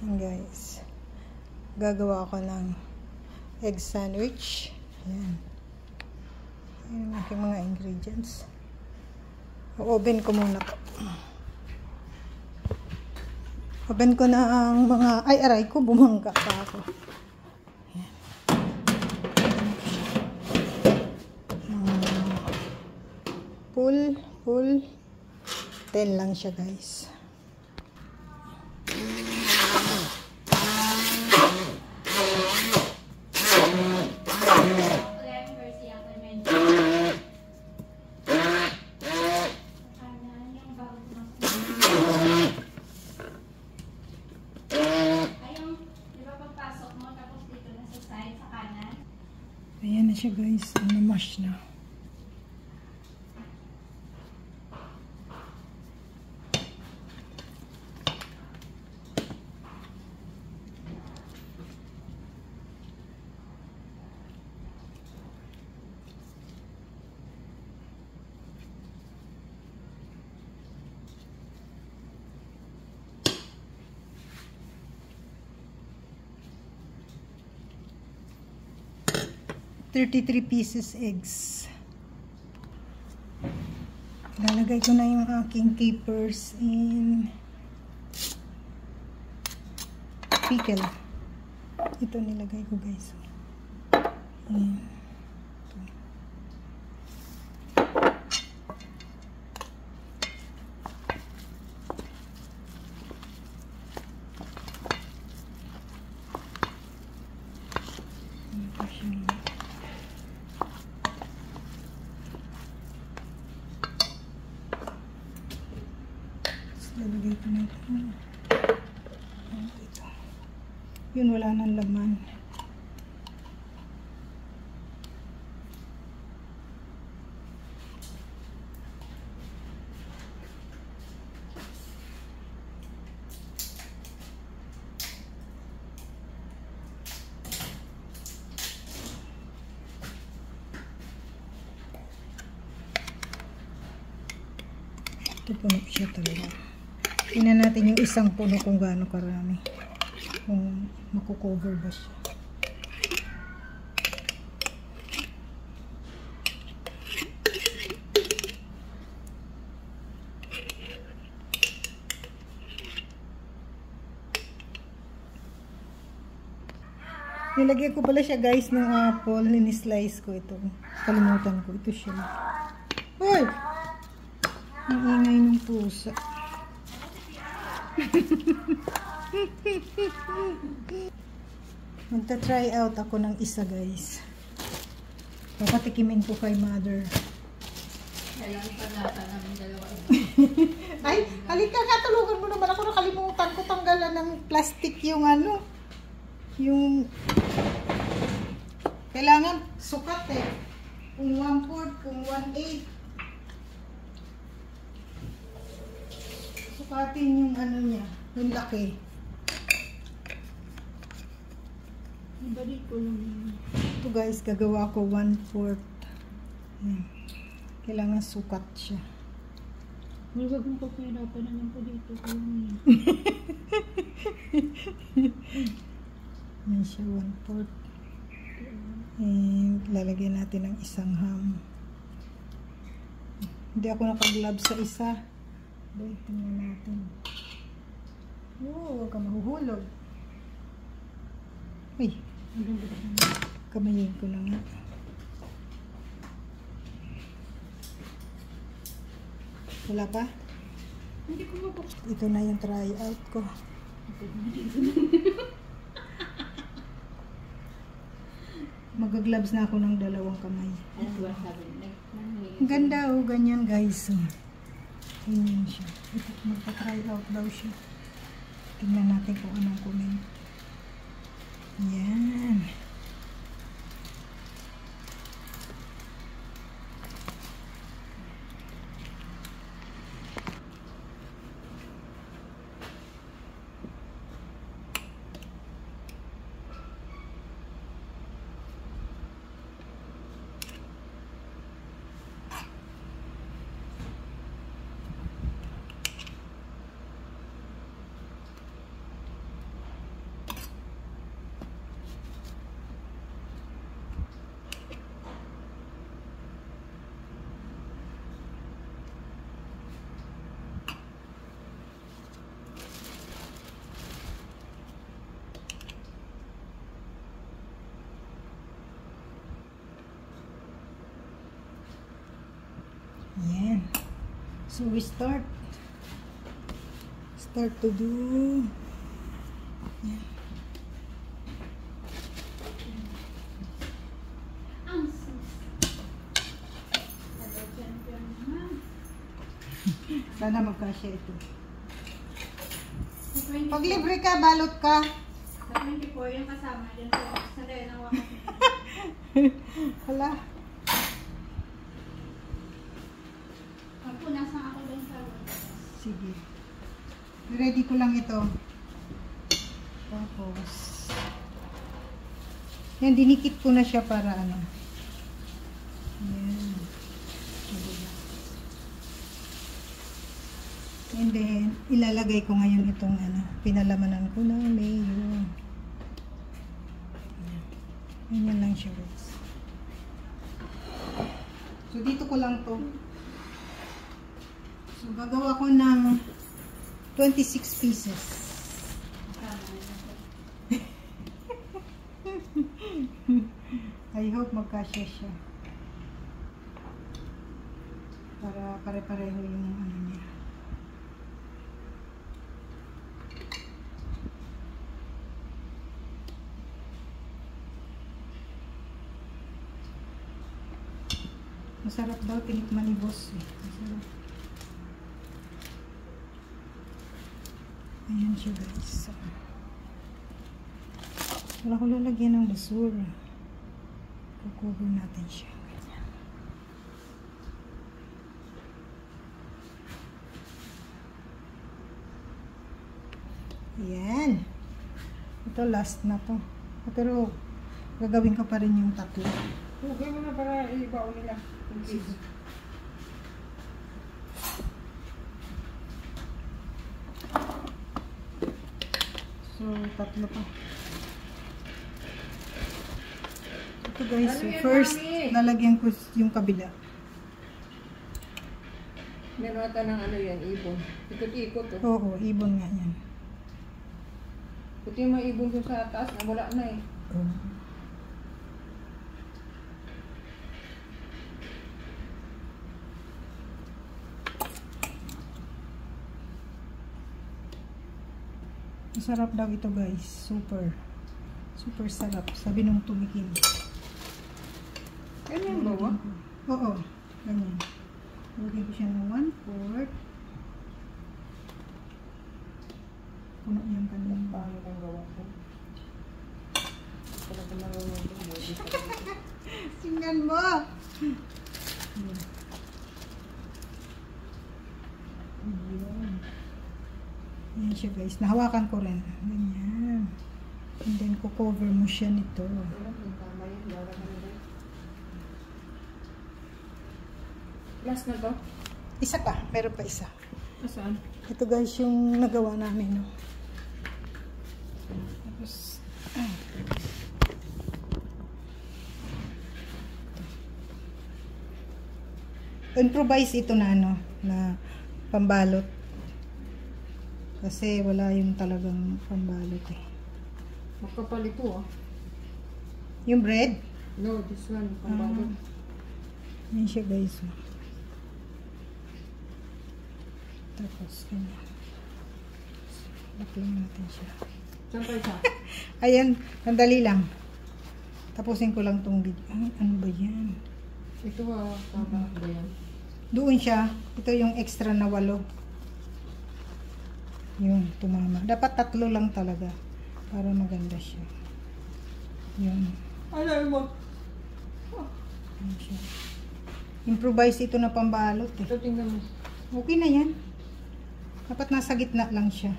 Guys, gagawa ako ng egg sandwich. Ayan. Ayan ang aking mga ingredients. Oven ko muna to. Oven ko na ang mga, ay aray ko, bumangga pa ako. Ayan. Full 10 lang siya, guys. Ayan na siya, guys. Mash na. $33 pieces eggs. Lalagay ko na yung aking capers in pickle. Ito nilagay ko, guys. Ayan. Lalagay ko na ito. Yun, wala nang laman. Ito puno siya talaga. Tingnan natin yung isang puno kung gaano karami. Kung makukover ba siya. Nilagyan ko pala siya, guys, ng apple. Ni-slice ko ito. Kalimutan ko. Ito siya. Hoy! Ang ingay ng pusa. Magta-try out ako ng isa, guys. Papatikimin ko kay mother. Kailangan pa nata namin dalawa. Ay, halika nga, tulungan mo naman ako. Nakalimutan ko tanggalan ng plastic yung ano. Yung kailangan sukat eh. Kung 1/4, kung 1/8. Sukatin yung ano niya. Yung laki. Ibalik ko lang. Ito, guys, gagawa ko 1/4. Kailangan sukat siya. Huwag mong papahirapan naman po dito. Yan siya, 1/4. And lalagyan natin ng isang ham. Hindi ako nakag-glove sa isa. Dahil tingnan natin. Oh, huwag ka mahuhulog. Uy, kamayin ko na nga. Wala pa? Hindi ko mabuksan. Ito na yung try out ko. Mag-gloves na ako ng dalawang kamay. Ang ganda, oh, ganyan, guys. Ganyan siya. Ito, magpa-try out daw siya. Tingnan natin kung anong comment. Yan. So we start to do. Yan. Sana magkasya ito. Pag libre ka, balot ka. Sa 24 yung kasama dyan. Sa rin ang wakas. Hala. Punasan ako dun sa Sige. Ready ko lang ito. Tapos. Yan, dinikit ko na siya para ano. Yan. And then, ilalagay ko ngayon itong ano, pinalamanan ko na mayo. Ganyan lang siya, guys. So, dito ko lang to. So, gagawa ko ng 26 pieces. I hope magkasya siya. Para pare-pareho yung ano niya. Masarap daw, tinikman ni boss eh. Masarap. Ayan siya, guys. Wala ko lalagyan ng basura. Kukubo natin siya. Ayan. Ito last na to. Pero gagawin ko pa rin yung tatlo. Okay mo na para ibaon nila. Sige. So, tatlo pa. Ito guys, so first, lalagyan ko yung kabila. Meron ata ng ano yan, ibon. Ikot-ikot oh. Oo, ibon nga yan. Puti yung mga ibon ko sa taas, wala na eh. Oo. Masarap daw ito guys. Super. Super sarap. Sabi nung tumikim. Ganyan ba ba? Oo. Ganyan. Lagyan ko siya ng 1/4. Puno yung kanina. Paano kang gawa ko? Para ko marunong ito. Tingnan mo! Yan siya guys. Nahawakan ko rin. Ganyan. And then, cover mo siya nito. Last na to? Isa pa. Meron pa isa. Saan? Ito guys yung nagawa namin. No? Tapos, improvise ito na ano, na pambalot. Kasi wala yung talagang pambalot eh. Makapal ito ah. Yung bread? No, this one, pambalot. Yan siya guys. Tapos, ganyan. Lakling natin siya. Saan pa isa? Ayan, sandali lang. Tapusin ko lang tong video. Ano ba yan? Ito ah, tama ba yan? Doon siya. Ito yung extra na 8. Yun, tumama. Dapat 3 lang talaga. Para maganda siya. Yun. Alam mo. Yun siya. Improvise ito na pambalot eh. Ito tingnan mo. Okay na yan. Dapat nasa gitna lang siya.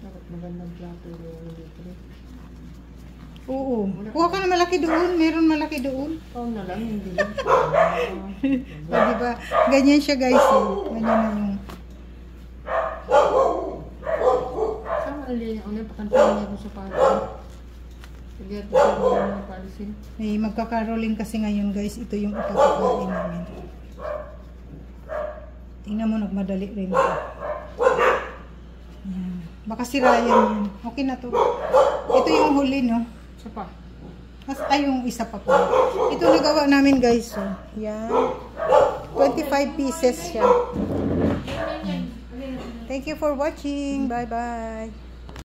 Dapat magandang plato yung dito. Oo. Kuha ka na malaki doon. Meron malaki doon. Oh, na lang, hindi. O, diba? Ganyan siya guys eh. Ganyan na yung... Saan alin yung unang pakantahan niya ko sa pato? Sige, ito sa mga palisin. May magkakaroling kasi ngayon guys. Ito yung ipapakain namin. Tingnan mo, nagmadali rin ito. Yan. Baka sirayan yun. Okay na to. Ito yung huli, no? Isa pa. Ay, yung isa pa po. Ito nagawa namin guys. So, yan. 25 pieces siya. Thank you for watching. Bye-bye.